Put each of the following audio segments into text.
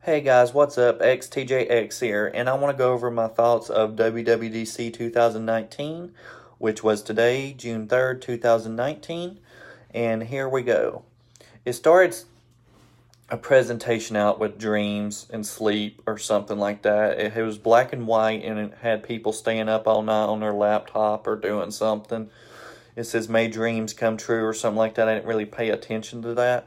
Hey guys, what's up? XTJX here, and I want to go over my thoughts of WWDC 2019, which was today, June 3rd, 2019, and here we go. It started a presentation out with dreams and sleep or something like that. It was black and white, and it had people staying up all night on their laptop or doing something. It says, "May dreams come true," or something like that. I didn't really pay attention to that.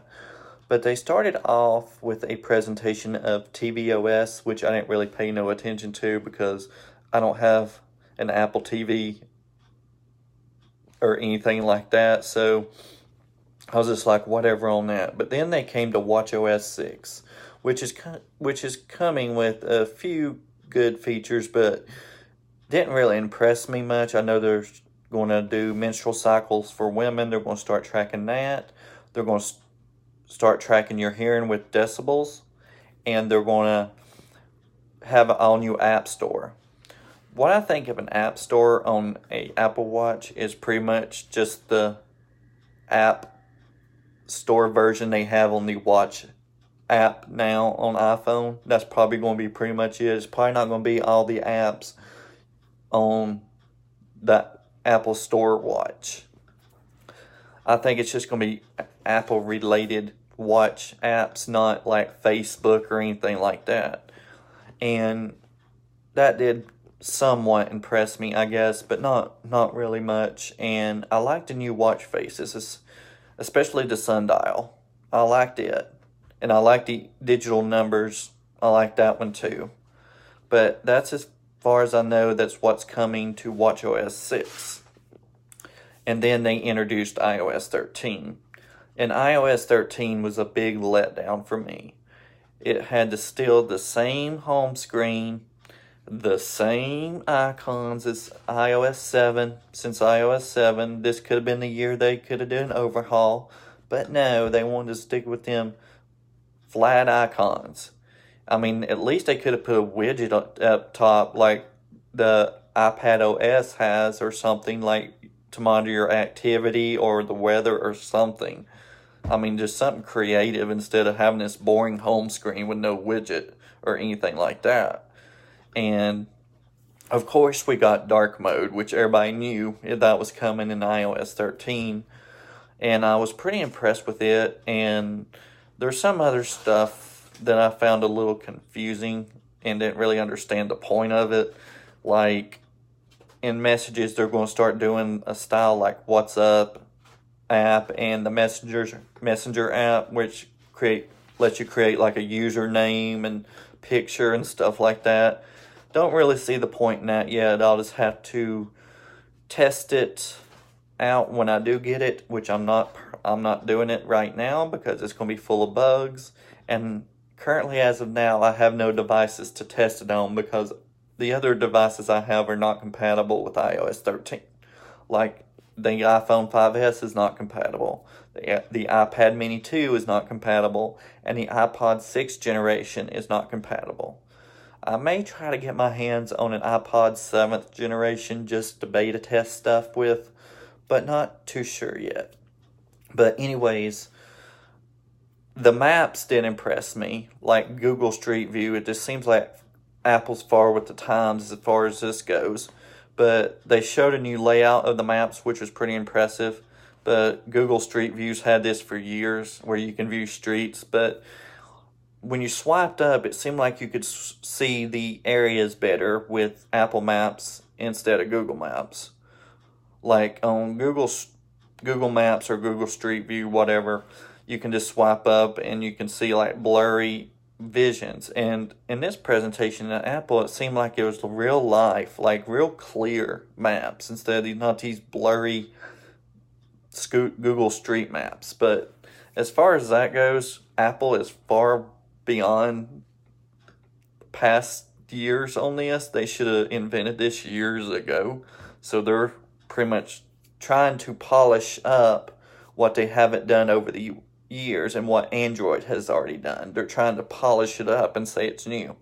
But they started off with a presentation of tvOS, which I didn't really pay no attention to because I don't have an Apple TV or anything like that. So I was just like, whatever on that. But then they came to watchOS 6, which is coming with a few good features, but didn't really impress me much. I know they're going to do menstrual cycles for women. They're going to start tracking that. They're going to start tracking your hearing with decibels, and they're going to have an all-new app store. What I think of an app store on a Apple Watch is pretty much just the app store version they have on the Watch app now on iPhone. That's probably going to be pretty much it. It's probably not going to be all the apps on the Apple Store Watch. I think it's just going to be Apple related watch apps, not like Facebook or anything like that. And that did somewhat impress me, I guess, but not really much. And I liked the new watch faces, especially the sundial. I liked it. And I like the digital numbers. I like that one too. But that's as far as I know, that's what's coming to watchOS 6. And then they introduced iOS 13. And iOS 13 was a big letdown for me. It had still the same home screen, the same icons as iOS 7. Since iOS 7, this could have been the year they could have done an overhaul. But no, they wanted to stick with them flat icons. I mean, at least they could have put a widget up top like the iPad OS has, or something, like to monitor your activity or the weather or something. I mean, just something creative instead of having this boring home screen with no widget or anything like that. And of course we got dark mode, which everybody knew that was coming in iOS 13. And I was pretty impressed with it. And there's some other stuff that I found a little confusing and didn't really understand the point of it. Like in messages, they're going to start doing a style like WhatsApp app and the messenger app, which lets you create like a username and picture and stuff like that. Don't really see the point in that yet. I'll just have to test it out when I do get it, which I'm not doing it right now because it's going to be full of bugs. And currently, as of now, I have no devices to test it on because the other devices I have are not compatible with iOS 13. Like the iPhone 5S is not compatible. The iPad Mini 2 is not compatible. And the iPod 6th generation is not compatible. I may try to get my hands on an iPod 7th generation just to beta test stuff with, but not too sure yet. But anyways, the maps did impress me. Like Google Street View, it just seems like Apple's far with the times as far as this goes. But they showed a new layout of the maps, which was pretty impressive. But Google Street View's had this for years, where you can view streets. But when you swiped up, it seemed like you could see the areas better with Apple Maps instead of Google Maps. Like on Google Maps or Google Street View, whatever, you can just swipe up and you can see like blurry visions. And in this presentation at Apple, it seemed like it was real life, like real clear maps instead of not these blurry Google Street Maps. But as far as that goes, Apple is far beyond past years on this. They should have invented this years ago. So they're pretty much trying to polish up what they haven't done over the years and what Android has already done. They're trying to polish it up and say it's new.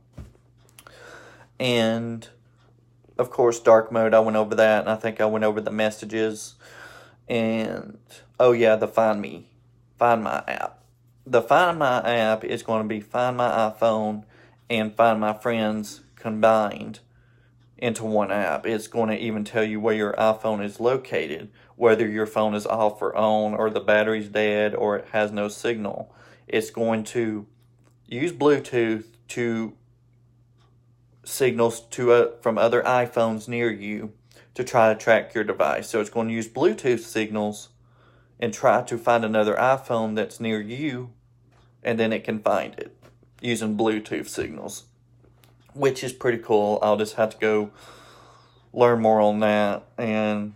And of course, dark mode, I went over that, and I think I went over the messages. And oh yeah, the Find My app. the Find My app is going to be Find My iPhone and Find My Friends combined into one app. It's going to even tell you where your iPhone is located, whether your phone is off or on, or the battery's dead, or it has no signal. It's going to use Bluetooth to signals from other iPhones near you to try to track your device. So it's going to use Bluetooth signals and try to find another iPhone that's near you, and then it can find it using Bluetooth signals, which is pretty cool. I'll just have to go learn more on that. And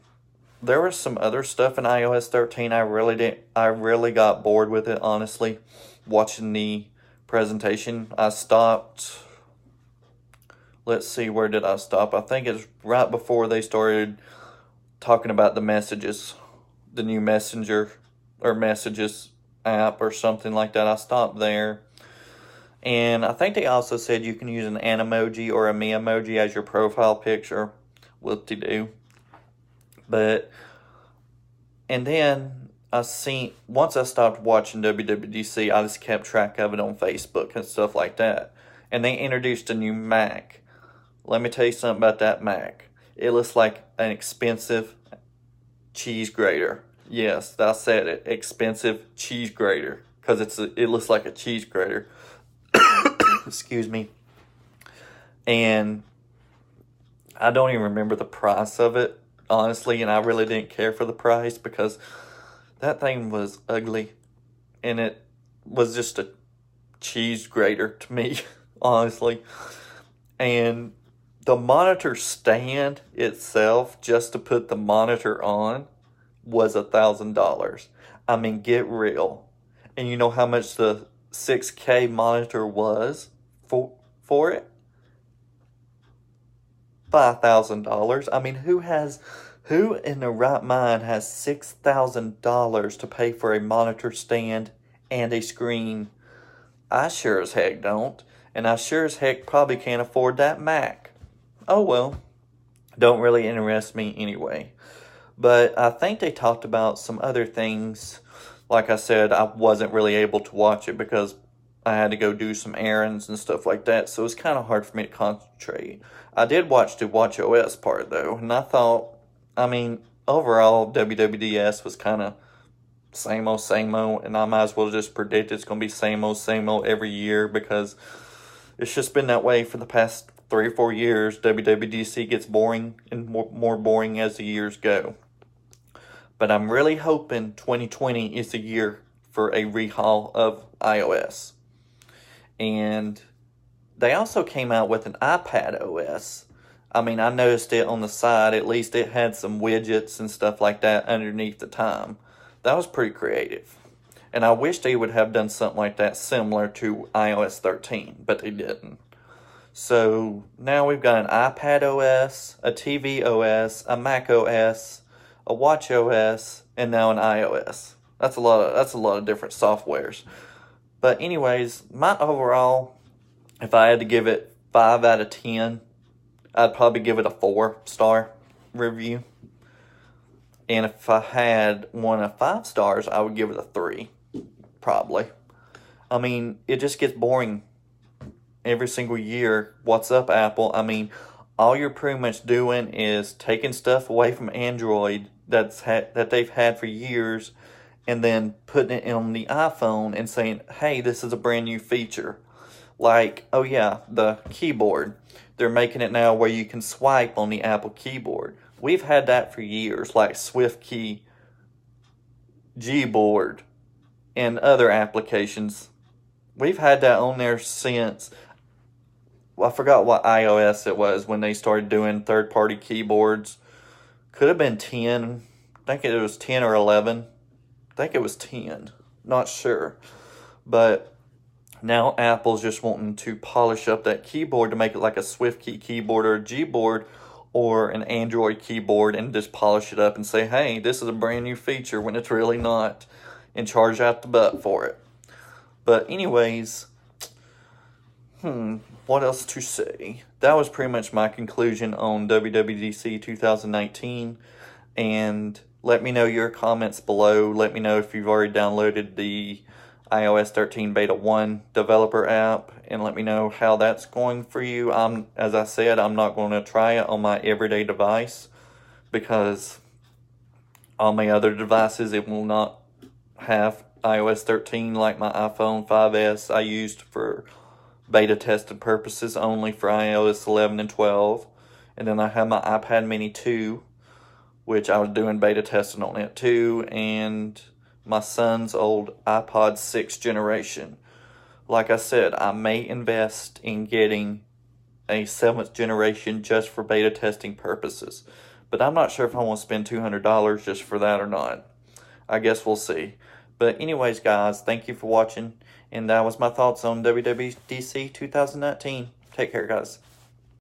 there was some other stuff in iOS 13. I really got bored with it, honestly, watching the presentation. I stopped. Let's see, where did I stop? I think it's right before they started talking about the messages, the new Messenger or Messages app or something like that. I stopped there. And I think they also said you can use an Animoji or a me emoji as your profile picture. Whoop-de-doo. And then once I stopped watching WWDC, I just kept track of it on Facebook and stuff like that. And they introduced a new Mac. Let me tell you something about that Mac. It looks like an expensive cheese grater. Yes, I said it. Expensive cheese grater. Because it looks like a cheese grater. Excuse me. And I don't even remember the price of it, honestly. And I really didn't care for the price because that thing was ugly. And it was just a cheese grater to me, honestly. And the monitor stand itself, just to put the monitor on, was $1,000. I mean, get real. And you know how much the 6K monitor was for it? $5,000. I mean, who in their right mind has $6,000 to pay for a monitor stand and a screen? I sure as heck don't. And I sure as heck probably can't afford that Mac. Oh well, don't really interest me anyway. But I think they talked about some other things. Like I said, I wasn't really able to watch it because I had to go do some errands and stuff like that. So it's kind of hard for me to concentrate. I did watch the WatchOS part though. And I thought, I mean, overall, WWDS was kind of same old. And I might as well just predict it's going to be same old every year, because it's just been that way for the past 3 or 4 years. WWDC gets boring and more boring as the years go. But I'm really hoping 2020 is the year for a rehaul of iOS. And they also came out with an iPad OS. I mean, I noticed it on the side. At least it had some widgets and stuff like that underneath the time. That was pretty creative. And I wish they would have done something like that similar to iOS 13, but they didn't. So now we've got an iPad OS, a TV OS, a Mac OS, a Watch OS, and now an iOS. That's a lot of different softwares. But anyways, my overall, if I had to give it 5 out of 10, I'd probably give it a 4-star review. And if I had one of 5 stars, I would give it a 3, probably. I mean, it just gets boring every single year. What's up, Apple? I mean, all you're pretty much doing is taking stuff away from Android that they've had for years, and then putting it on the iPhone and saying, hey, this is a brand new feature. Like, oh yeah, the keyboard. They're making it now where you can swipe on the Apple keyboard. We've had that for years, like SwiftKey, Gboard, and other applications. We've had that on there since, well, I forgot what iOS it was when they started doing third-party keyboards. Could have been 10. I think it was 10 or 11. I think it was 10. Not sure. But now Apple's just wanting to polish up that keyboard to make it like a SwiftKey keyboard or a Gboard or an Android keyboard, and just polish it up and say, hey, this is a brand new feature when it's really not, and charge out the butt for it. But anyways, what else to say? That was pretty much my conclusion on WWDC 2019. And let me know your comments below. Let me know if you've already downloaded the iOS 13 Beta 1 developer app and let me know how that's going for you. As I said, I'm not going to try it on my everyday device because on my other devices it will not have iOS 13 like my iPhone 5S I used for beta testing purposes only for iOS 11 and 12. And then I have my iPad mini 2, which I was doing beta testing on it too, and my son's old iPod 6th generation. Like I said, I may invest in getting a 7th generation just for beta testing purposes. But I'm not sure if I want to spend $200 just for that or not. I guess we'll see. But anyways, guys, thank you for watching. And that was my thoughts on WWDC 2019. Take care, guys.